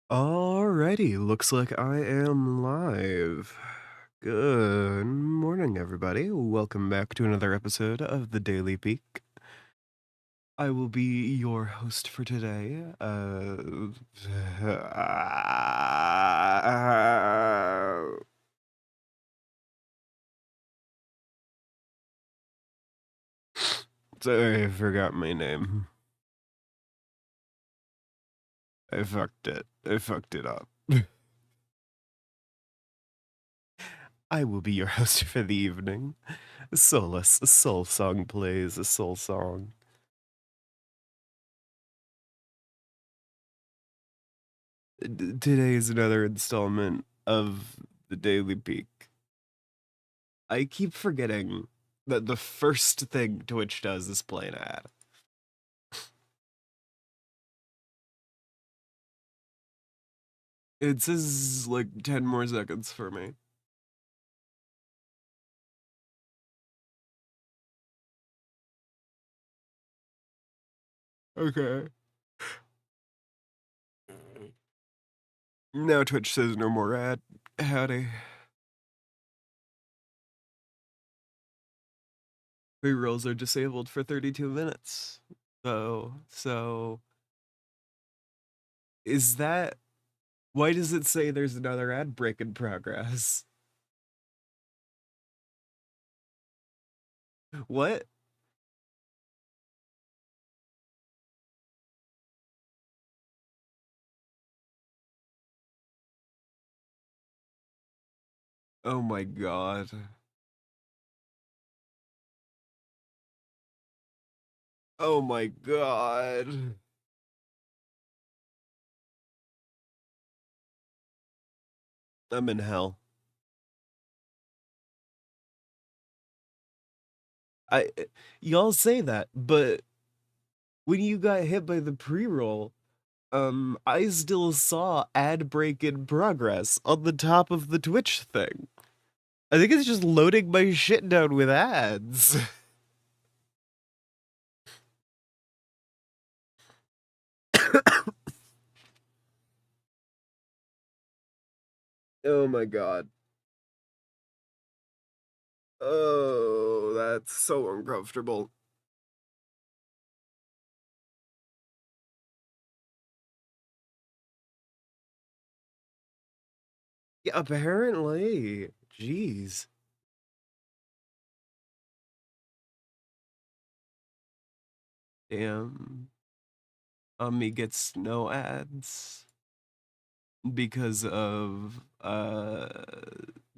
Alrighty, looks like I am live. Good morning, everybody. Welcome back to another episode of the Daily Peak. I will be your host for today. Sorry, I forgot my name. I fucked it. I fucked it up. I will be your host for the evening. Solace, a soul song plays, a soul song. Today is another installment of the Daily Peak. I keep forgetting that the first thing Twitch does is play an ad. It says like 10 more seconds for me. Okay. Now Twitch says no more ad. Howdy. Pre-rolls are disabled for 32 minutes. So is that why does it say there's another ad break in progress? What? Oh my god. Oh my god. I'm in hell. I y'all say that, but when you got hit by the pre-roll, I still saw ad break in progress on the top of the Twitch thing. I think it's just loading my shit down with ads. Oh my god. Oh, that's so uncomfortable. Yeah, apparently. Jeez. Damn. Me gets no ads because of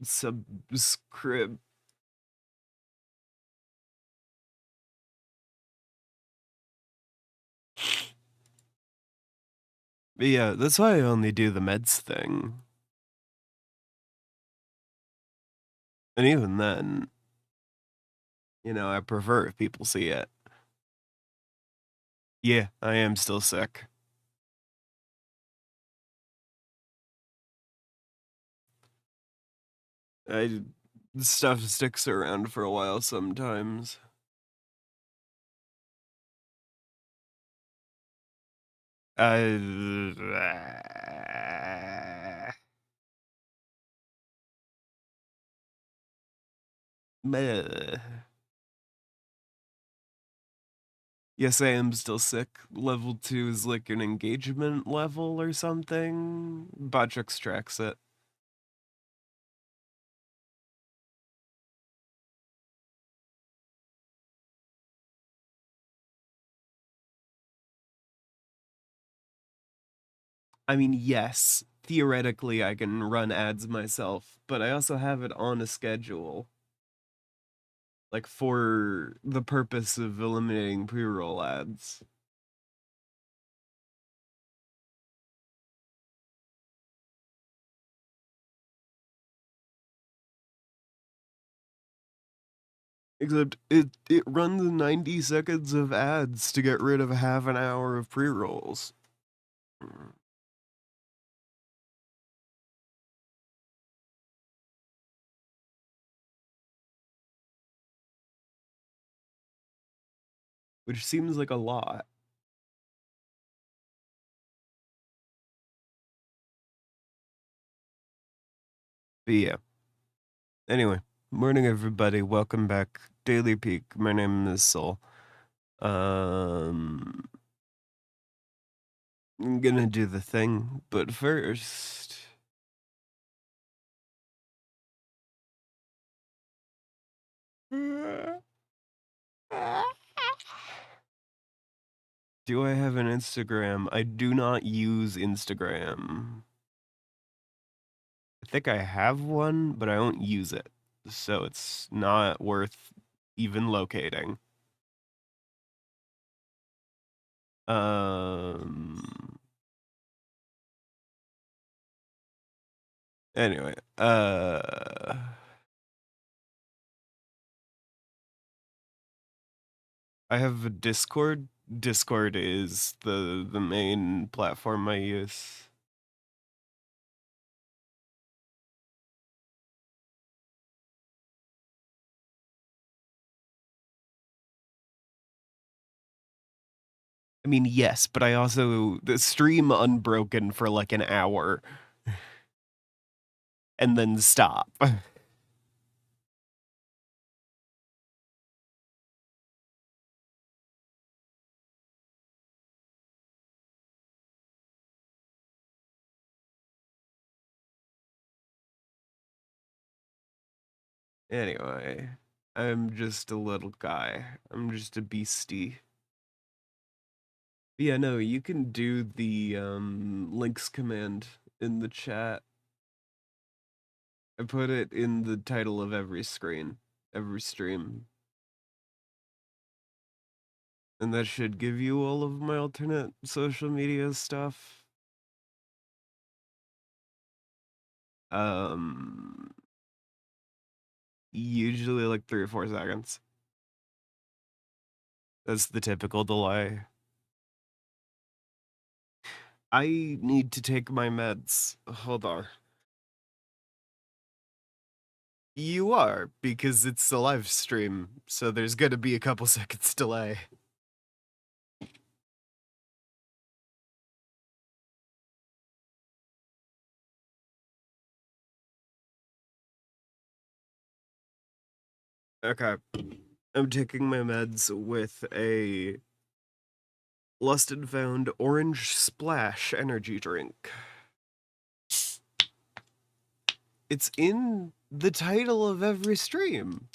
subscribe. But yeah, that's why I only do the meds thing. And even then, I prefer if people see it. Yeah, I am still sick. I Stuff sticks around for a while sometimes. Meh. Yes, I am still sick. Level 2 is like an engagement level or something. Botch tracks it. I mean, yes, theoretically I can run ads myself, but I also have it on a schedule. Like for the purpose of eliminating pre-roll ads. Except it runs 90 seconds of ads to get rid of half an hour of pre-rolls. which seems like a lot. But yeah. Anyway, morning everybody. Welcome back. Daily Peak. My name is Soul. I'm gonna do the thing, but first. Do I have an Instagram? I do not use Instagram. I think I have one, but I don't use it. So it's not worth even locating. Anyway, I have a Discord. Discord is the main platform I use. I mean, yes, but I also the stream unbroken for like an hour and then stop. Anyway, I'm just a little guy. I'm just a beastie. Yeah, no, you can do the links command in the chat. I put it in the title of every screen, every stream. And that should give you all of my alternate social media stuff. Um Usually like 3 or 4 seconds. That's the typical delay. I need to take my meds. Hold on. You are, because it's a live stream, so there's gonna be a couple seconds delay. Okay. I'm taking my meds with a Lost and Found Orange Splash energy drink. It's in the title of every stream.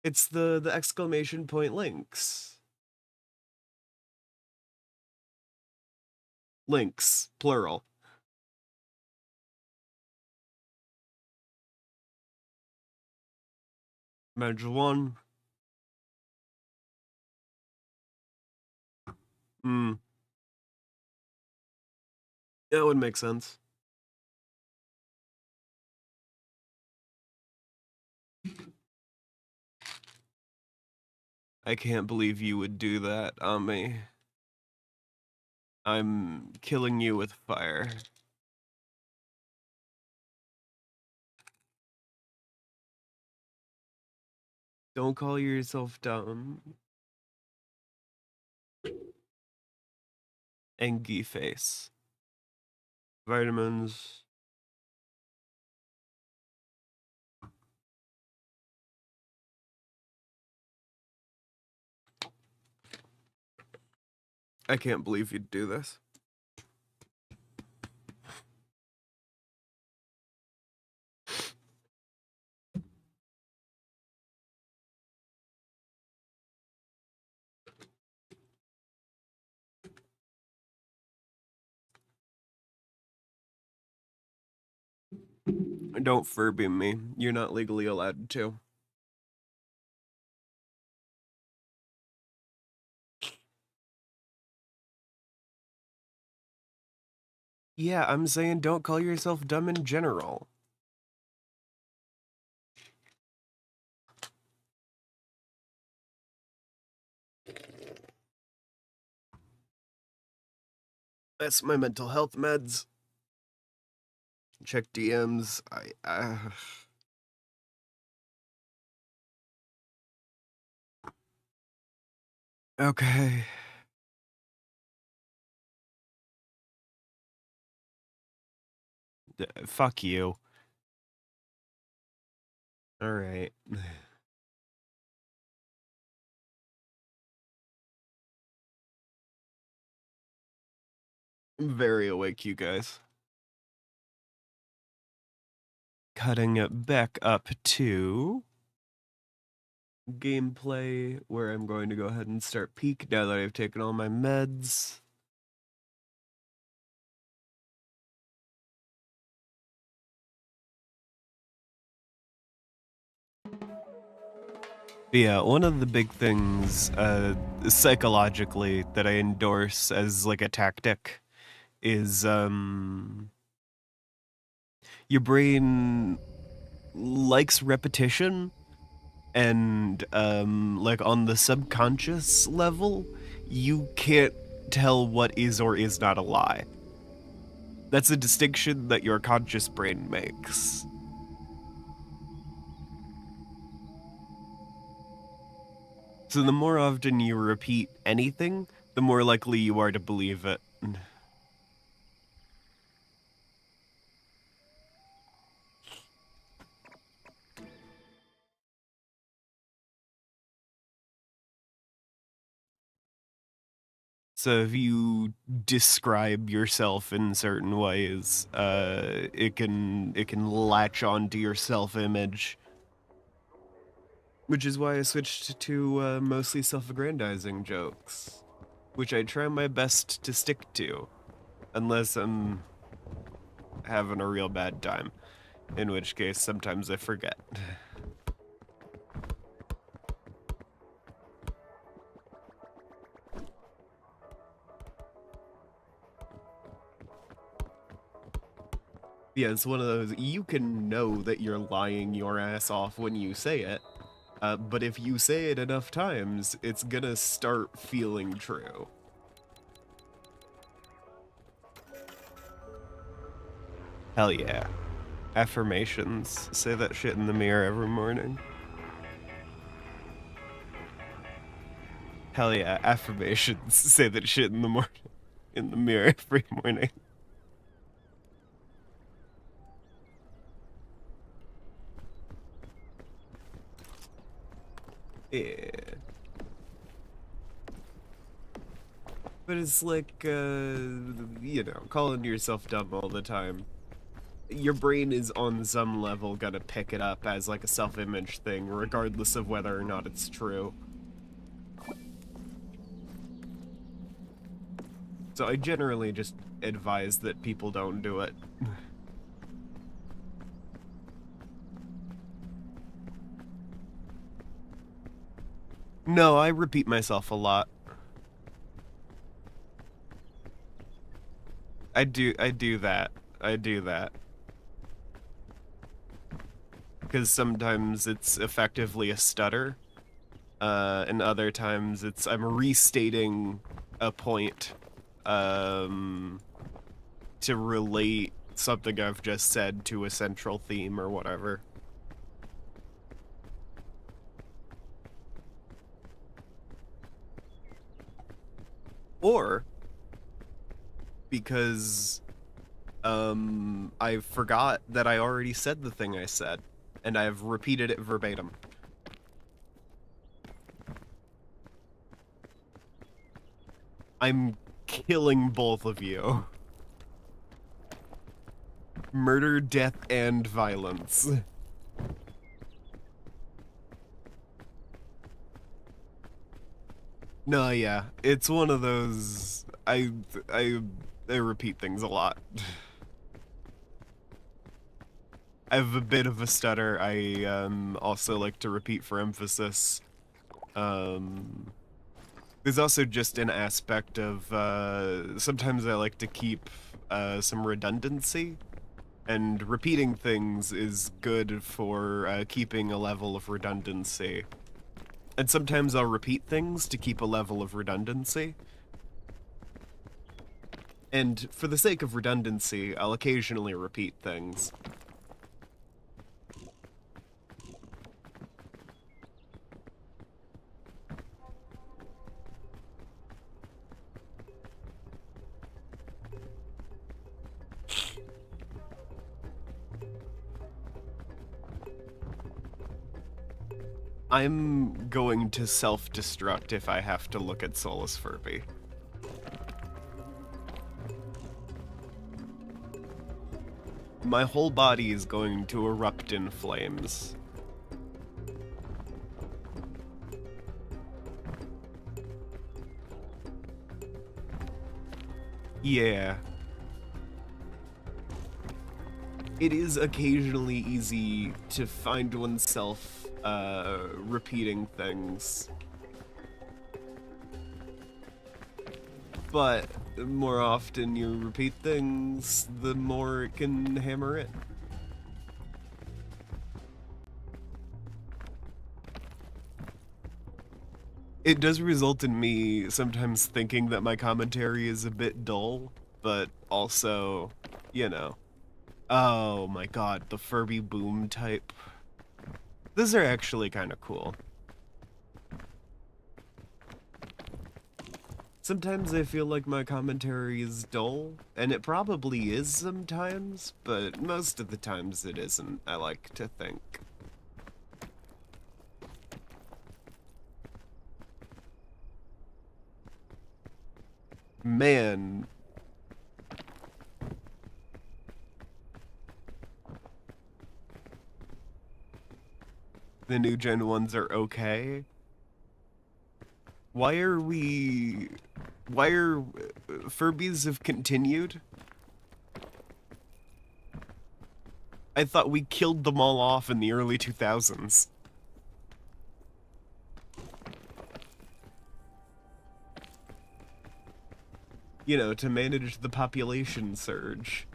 It's the exclamation point links. Links, plural. Medj 1. That would make sense. I can't believe you would do that on me. I'm killing you with fire. Don't call yourself dumb. Angie face. Vitamins. I can't believe you'd do this. Don't Furby me. You're not legally allowed to. Yeah, I'm saying don't call yourself dumb in general. That's my mental health meds. Check DMs. Okay. Fuck you. Alright. I'm very awake, you guys. Cutting it back up to gameplay, where I'm going to go ahead and start peak now that I've taken all my meds. But yeah, one of the big things psychologically that I endorse as like a tactic is your brain likes repetition, and like on the subconscious level, you can't tell what is or is not a lie. That's a distinction that your conscious brain makes. So the more often you repeat anything, the more likely you are to believe it. So if you describe yourself in certain ways, it can latch onto your self-image, which is why I switched to mostly self-aggrandizing jokes, which I try my best to stick to, unless I'm having a real bad time, in which case sometimes I forget. Yeah, it's one of those, you can know that you're lying your ass off when you say it, but if you say it enough times, it's gonna start feeling true. Hell yeah. Affirmations. Say that shit in the mirror every morning. Hell yeah, affirmations. Say that shit in the morning. In the mirror every morning. Yeah. But it's like, calling yourself dumb all the time. Your brain is on some level gonna pick it up as like a self-image thing, regardless of whether or not it's true. So I generally just advise that people don't do it. No, I repeat myself a lot. I do that. I do that. Because sometimes it's effectively a stutter, and other times I'm restating a point, to relate something I've just said to a central theme or whatever. Or because I forgot that I already said the thing I said, and I've repeated it verbatim. I'm killing both of you. Murder, death, and violence. No, yeah, it's one of those. I I repeat things a lot. I have a bit of a stutter. I also like to repeat for emphasis. There's also just an aspect of sometimes I like to keep some redundancy, and repeating things is good for keeping a level of redundancy. And sometimes I'll repeat things to keep a level of redundancy. And for the sake of redundancy, I'll occasionally repeat things. I'm going to self-destruct if I have to look at Solus Furby. My whole body is going to erupt in flames. Yeah. It is occasionally easy to find oneself repeating things. But the more often you repeat things, the more it can hammer it. It does result in me sometimes thinking that my commentary is a bit dull, but also, you know. Oh my god, the Furby boom type. Those are actually kind of cool. Sometimes I feel like my commentary is dull, and it probably is sometimes, but most of the times it isn't, I like to think. Man. The new gen ones are okay. Why are Furbies have continued? I thought we killed them all off in the early 2000s. You know, to manage the population surge.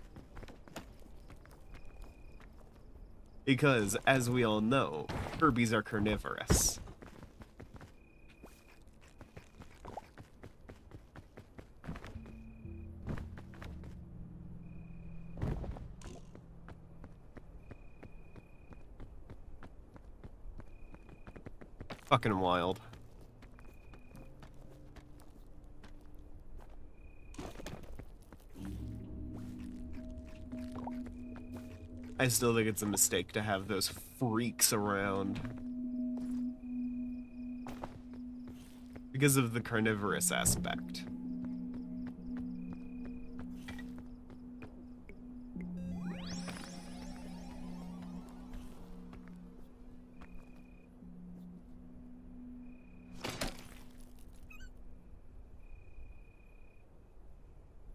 Because, as we all know, Furbies are carnivorous. Fucking wild. I still think it's a mistake to have those freaks around. Because of the carnivorous aspect.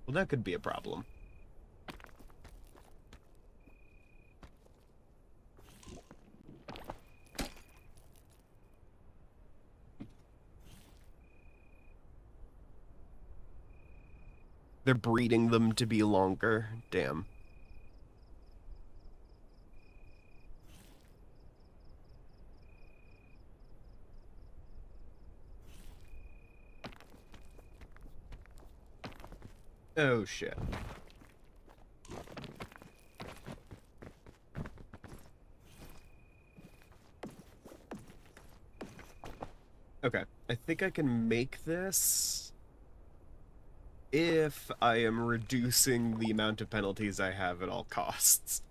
Well, that could be a problem. They're breeding them to be longer. Damn. Oh, shit. Okay, I think I can make this if I am reducing the amount of penalties I have at all costs.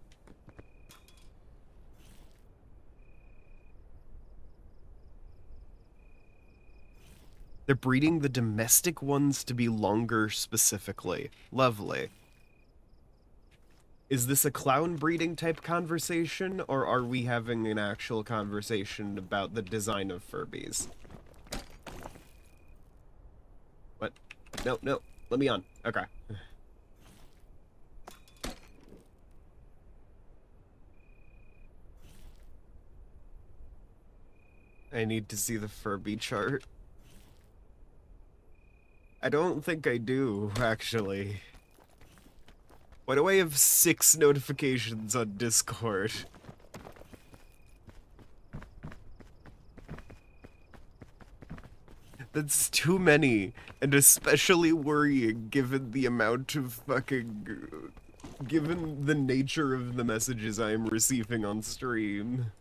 They're breeding the domestic ones to be longer specifically. Lovely. Is this a clown breeding type conversation, or are we having an actual conversation about the design of Furbies? What? No, no. Let me on. Okay. I need to see the Furby chart. I don't think I do, actually. Why do I have 6 notifications on Discord? That's too many, and especially worrying given the amount of fucking... given the nature of the messages I am receiving on stream.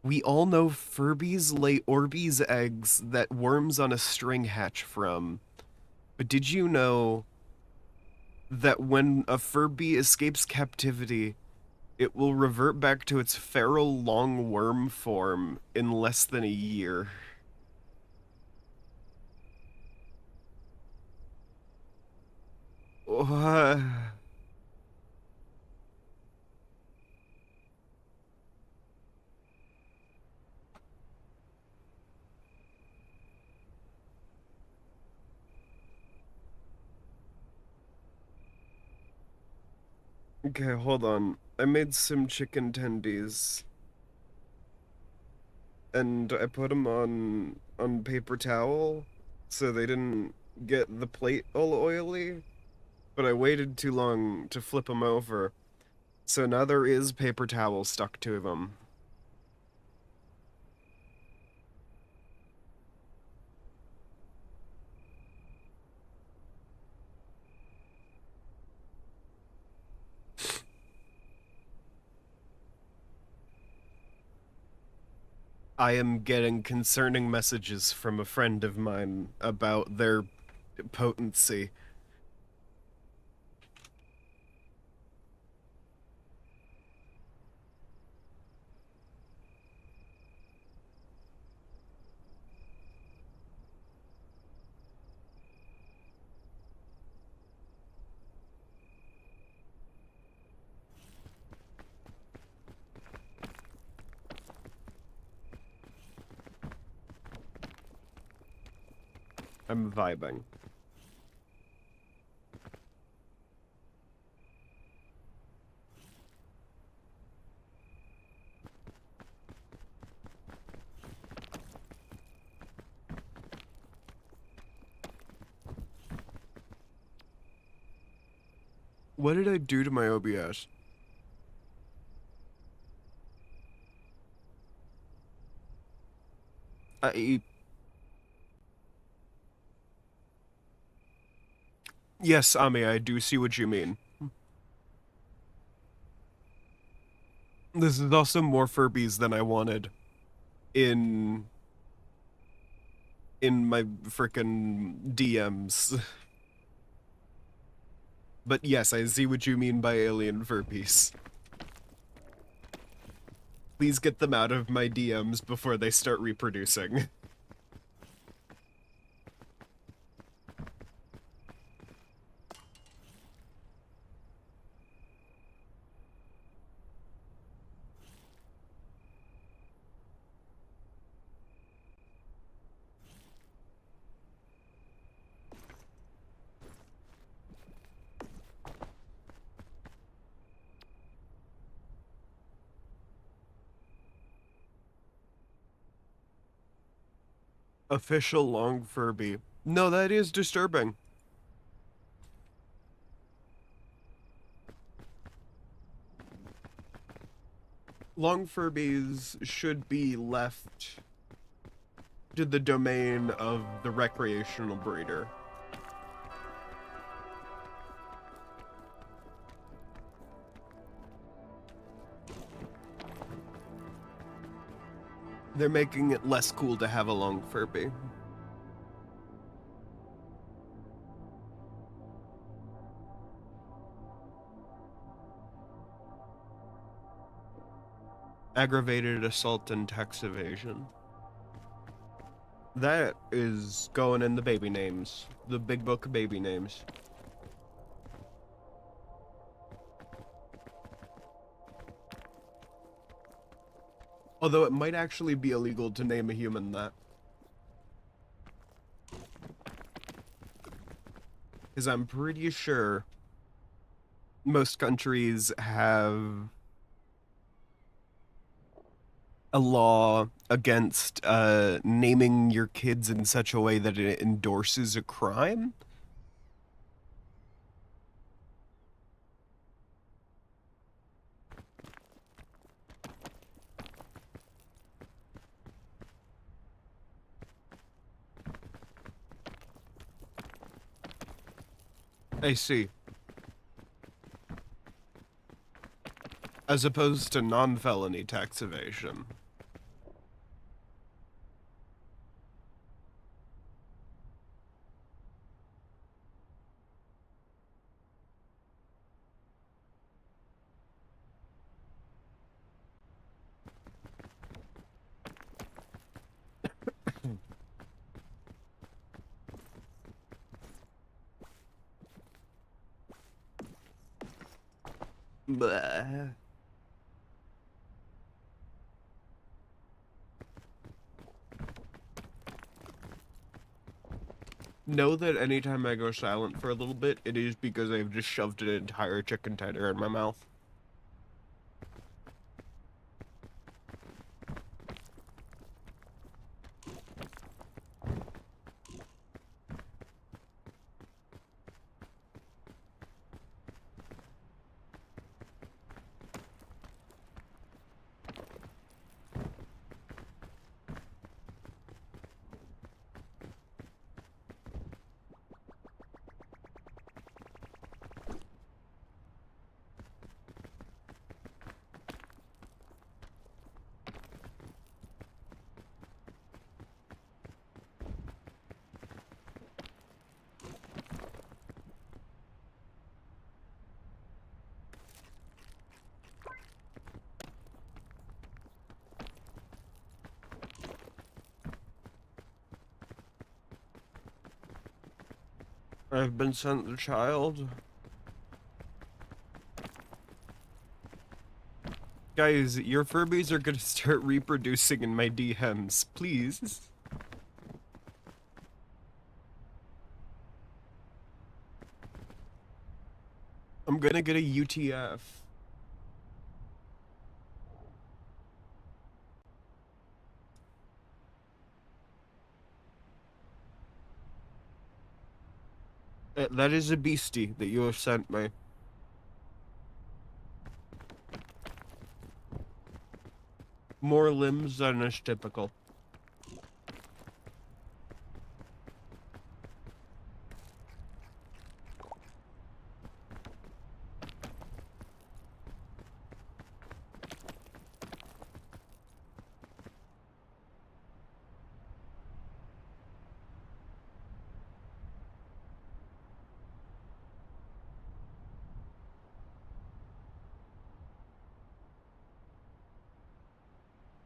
We all know Furbies lay Orbeez eggs that worms on a string hatch from. But did you know that when a Furby escapes captivity, it will revert back to its feral long worm form in less than a year. Uh, okay, hold on. I made some chicken tendies and I put them on paper towel so they didn't get the plate all oily, but I waited too long to flip them over. So now there is paper towel stuck to them. I am getting concerning messages from a friend of mine about their potency. I'm vibing. What did I do to my OBS? I Yes, Ami, I do see what you mean. This is also more Furbies than I wanted in my frickin' DMs. But yes, I see what you mean by alien Furbies. Please get them out of my DMs before they start reproducing. Official long Furby. No, that is disturbing. Long Furbies should be left to the domain of the recreational breeder. They're making it less cool to have a long Furby. Aggravated assault and tax evasion. That is going in the baby names. The big book of baby names. Although it might actually be illegal to name a human that. Because I'm pretty sure most countries have a law against naming your kids in such a way that it endorses a crime. I see. As opposed to non-felony tax evasion. Bleh. Know that anytime I go silent for a little bit, it is because I've just shoved an entire chicken tender in my mouth. I've been sent the child. Guys, your Furbies are gonna start reproducing in my DMs, please. I'm gonna get a UTF. That is a beastie that you have sent me. More limbs than is typical.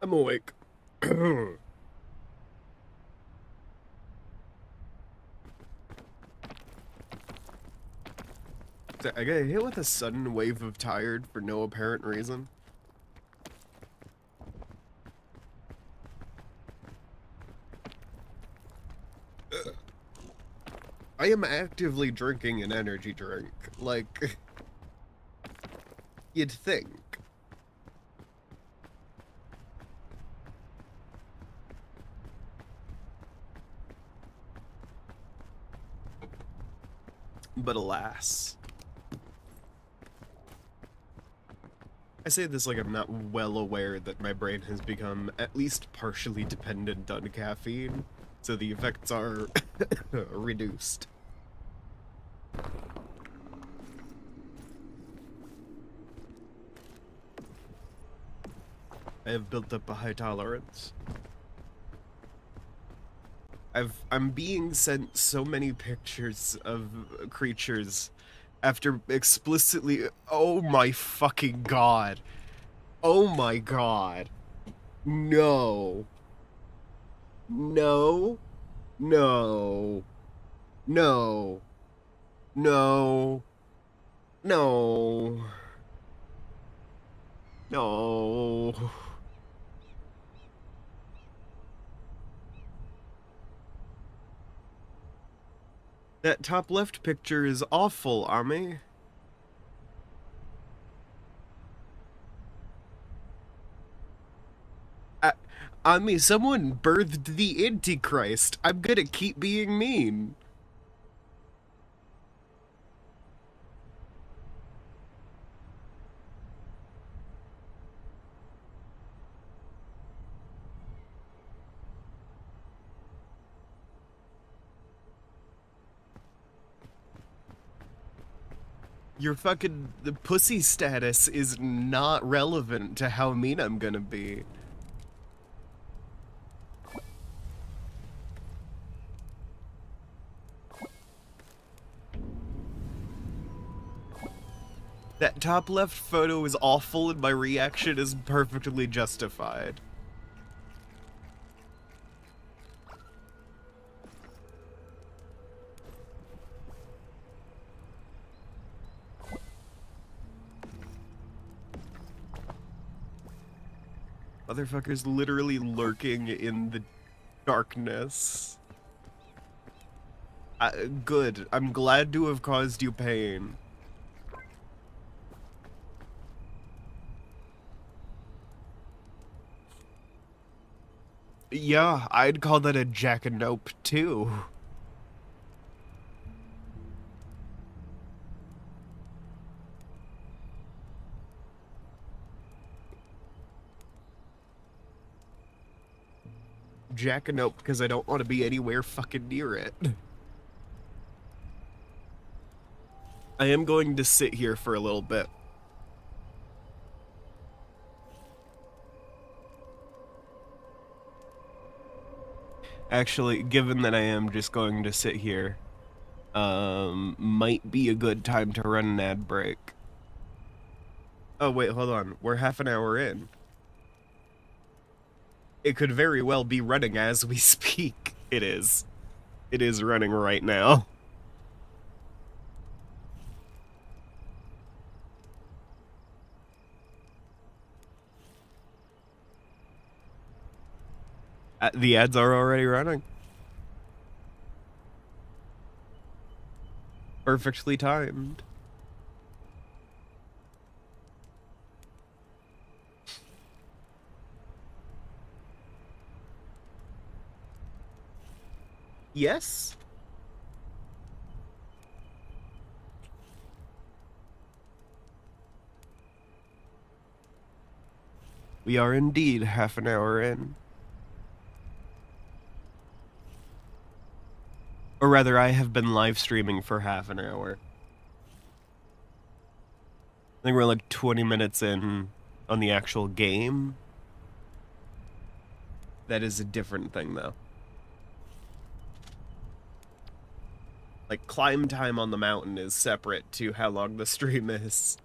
I'm awake. I got hit with a sudden wave of tired for no apparent reason. I am actively drinking an energy drink. Like, you'd think. But alas. I say this like I'm not well aware that my brain has become at least partially dependent on caffeine, so the effects are reduced. I have built up a high tolerance. I'm being sent so many pictures of creatures after explicitly, oh my fucking god. Oh my god. No. No. No. No. No. No. No. That top left picture is awful, Ami. Ami, someone birthed the Antichrist. I'm gonna keep being mean. Your fucking the pussy status is not relevant to how mean I'm gonna be. That top left photo is awful and my reaction is perfectly justified. Motherfucker's literally lurking in the darkness. Good. I'm glad to have caused you pain. Yeah, I'd call that a jackanope too. Jackanope because I don't want to be anywhere fucking near it. I am going to sit here for a little bit. Actually, given that I am just going to sit here, might be a good time to run an ad break. Oh, wait, hold on. We're half an hour in. It could very well be running as we speak. It is. It is running right now. The ads are already running. Perfectly timed. Yes? We are indeed half an hour in. Or rather, I have been live streaming for half an hour. I think we're like 20 minutes in on the actual game. That is a different thing, though. Like, climb time on the mountain is separate to how long the stream is.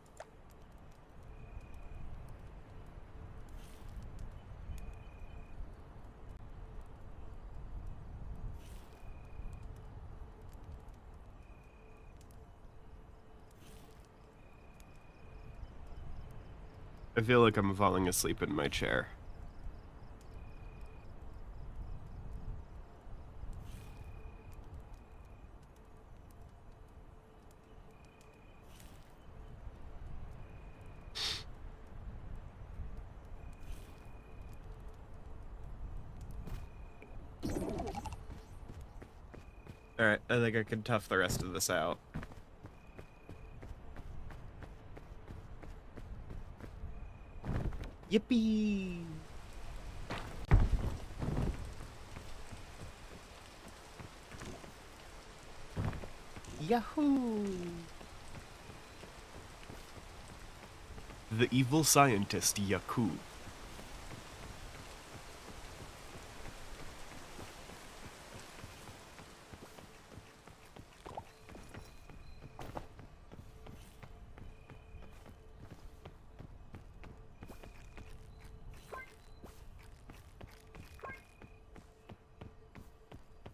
I feel like I'm falling asleep in my chair. Alright, I think I can tough the rest of this out. Yippee! Yahoo! The evil scientist, Yaku.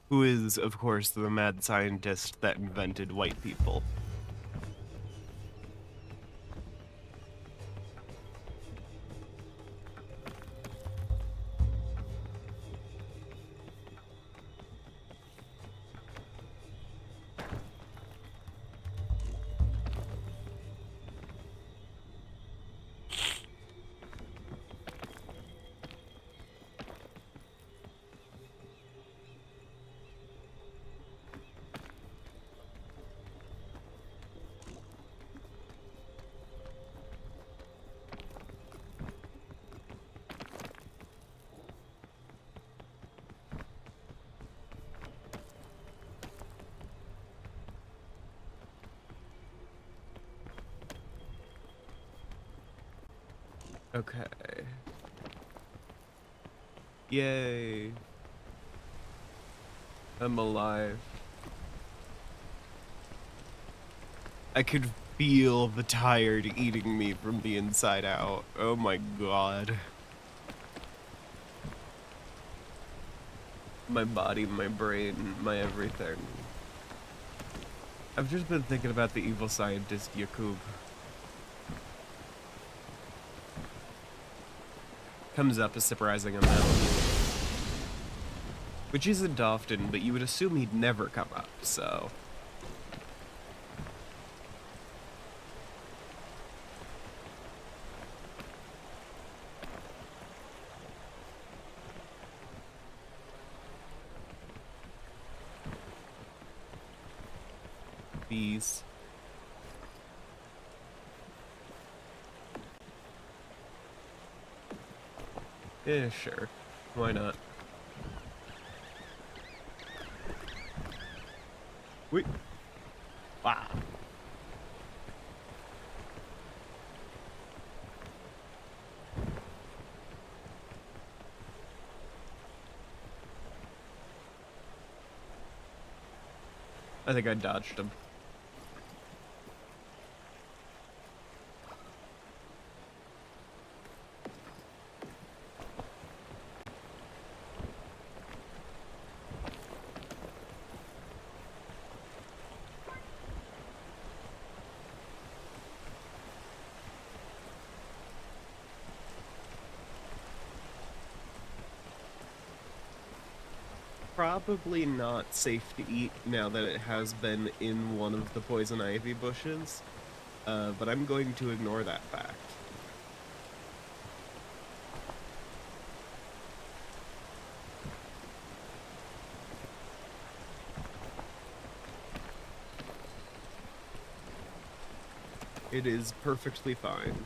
Who is, of course, the mad scientist that invented white people. Okay. Yay. I'm alive. I could feel the tired eating me from the inside out. Oh my god. My body, my brain, my everything. I've just been thinking about the evil scientist, Yakub. comes up a surprising amount. Which isn't often, but you would assume he'd never come up, so... Bees. Yeah, sure. Why not? Wait. Wow. I think I dodged him. Probably not safe to eat now that it has been in one of the poison ivy bushes, but I'm going to ignore that fact. It is perfectly fine.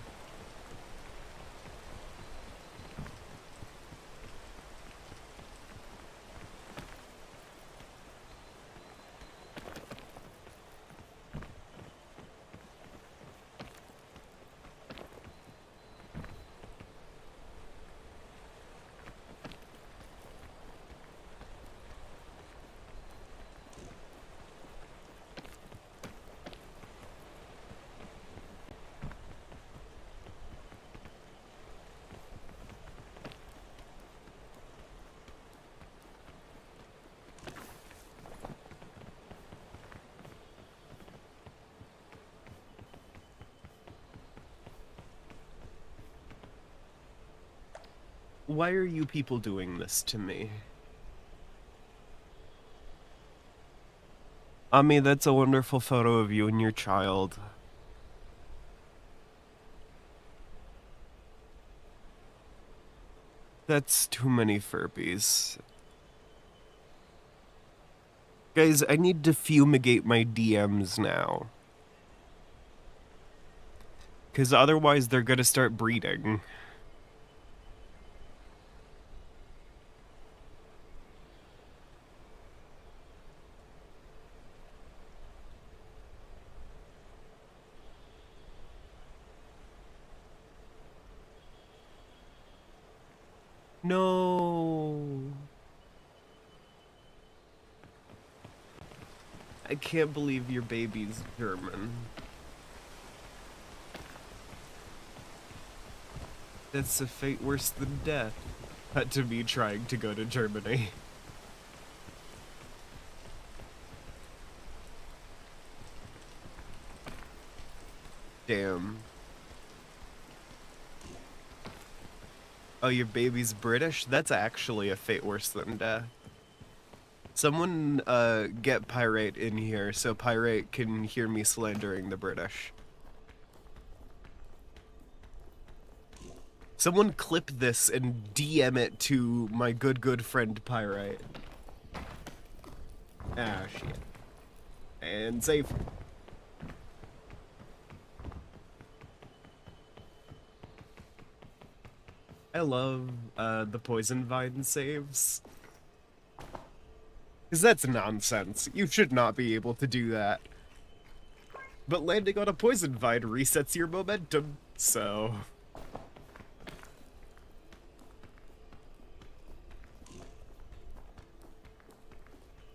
Why are you people doing this to me? Ami, that's a wonderful photo of you and your child. That's too many Furbies. Guys, I need to fumigate my DMs now. Because otherwise they're gonna start breeding. No. I can't believe your baby's German. That's a fate worse than death. Cut to me trying to go to Germany. Damn. Oh, your baby's British? That's actually a fate worse than death. Someone, get Pirate in here so Pirate can hear me slandering the British. Someone clip this and DM it to my good friend Pirate. Ah, shit. And save. I love, the poison vine saves. Because that's nonsense. You should not be able to do that. But landing on a poison vine resets your momentum, so...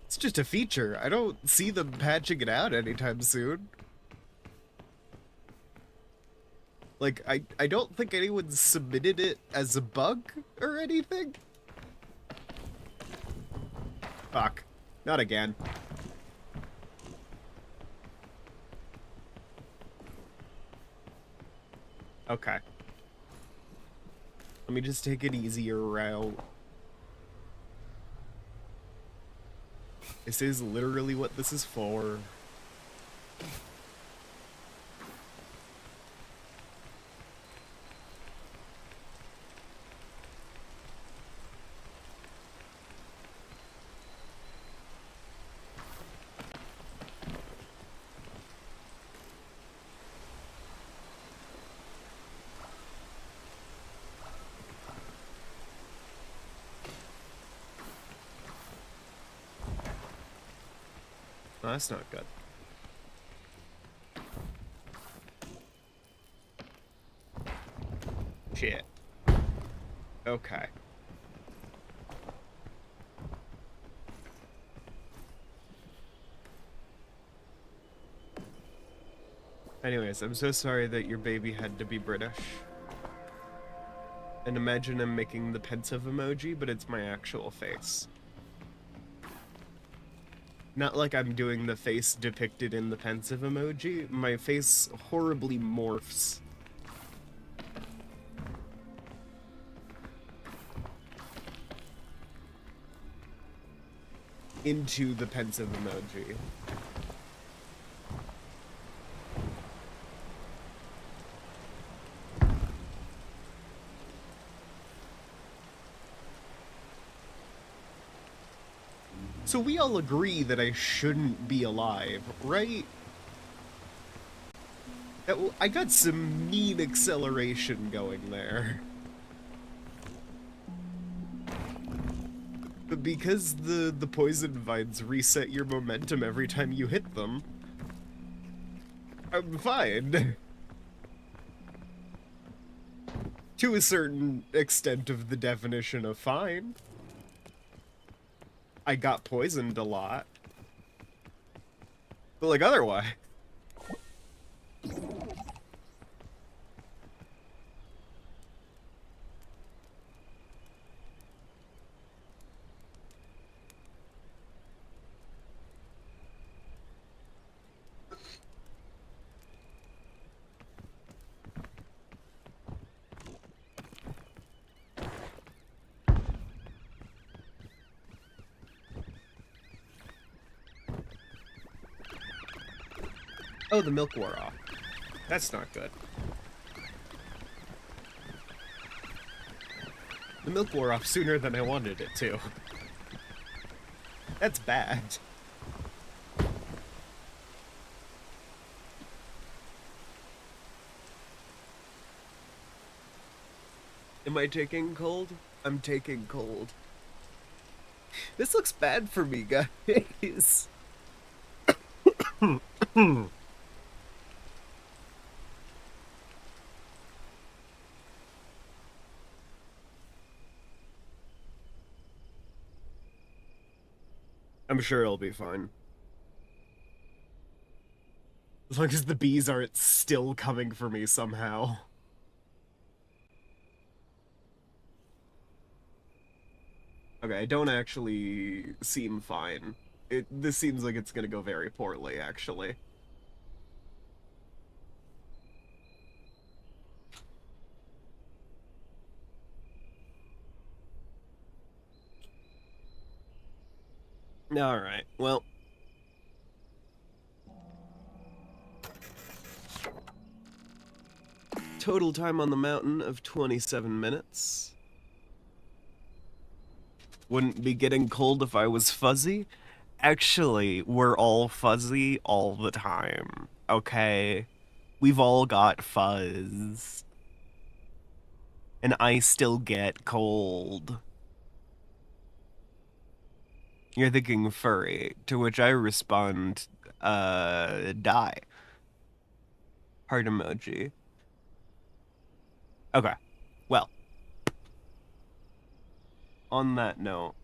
It's just a feature. I don't see them patching it out anytime soon. Like, I don't think anyone submitted it as a bug or anything. Fuck. Not again. Okay. Let me just take an easier route. This is literally what this is for. Oh, that's not good. Shit. Okay. Anyways, I'm so sorry that your baby had to be British. And imagine I'm making the pensive emoji, but it's my actual face. Not like I'm doing the face depicted in the pensive emoji. My face horribly morphs into the pensive emoji. So we all agree that I shouldn't be alive, right? I got some mean acceleration going there. But because the poison vines reset your momentum every time you hit them, I'm fine. To a certain extent of the definition of fine. I got poisoned a lot. But like otherwise. Oh, the milk wore off. That's not good. The milk wore off sooner than I wanted it to. That's bad. Am I taking cold? I'm taking cold. This looks bad for me, guys. I'm sure it'll be fine. As long as the bees aren't still coming for me somehow. Okay, I don't actually seem fine. This seems like it's gonna go very poorly, actually. Alright, well. Total time on the mountain of 27 minutes. Wouldn't be getting cold if I was fuzzy. Actually, we're all fuzzy all the time, okay? We've all got fuzz. And I still get cold. You're thinking furry, to which I respond, die. Heart emoji. Okay, well. On that note,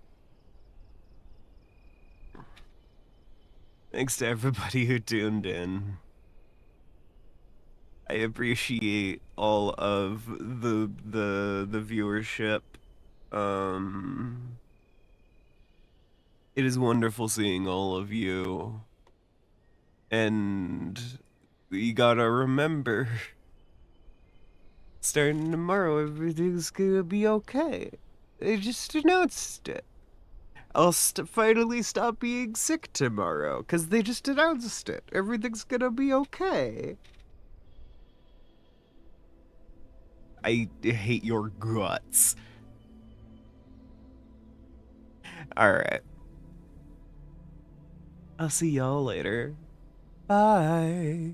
thanks to everybody who tuned in. I appreciate all of the viewership. It is wonderful seeing all of you. And you gotta remember, Starting tomorrow, everything's gonna be okay. They just announced it. I'll finally stop being sick tomorrow, because they just announced it. Everything's gonna be okay. I hate your guts. Alright. I'll see y'all later. Bye.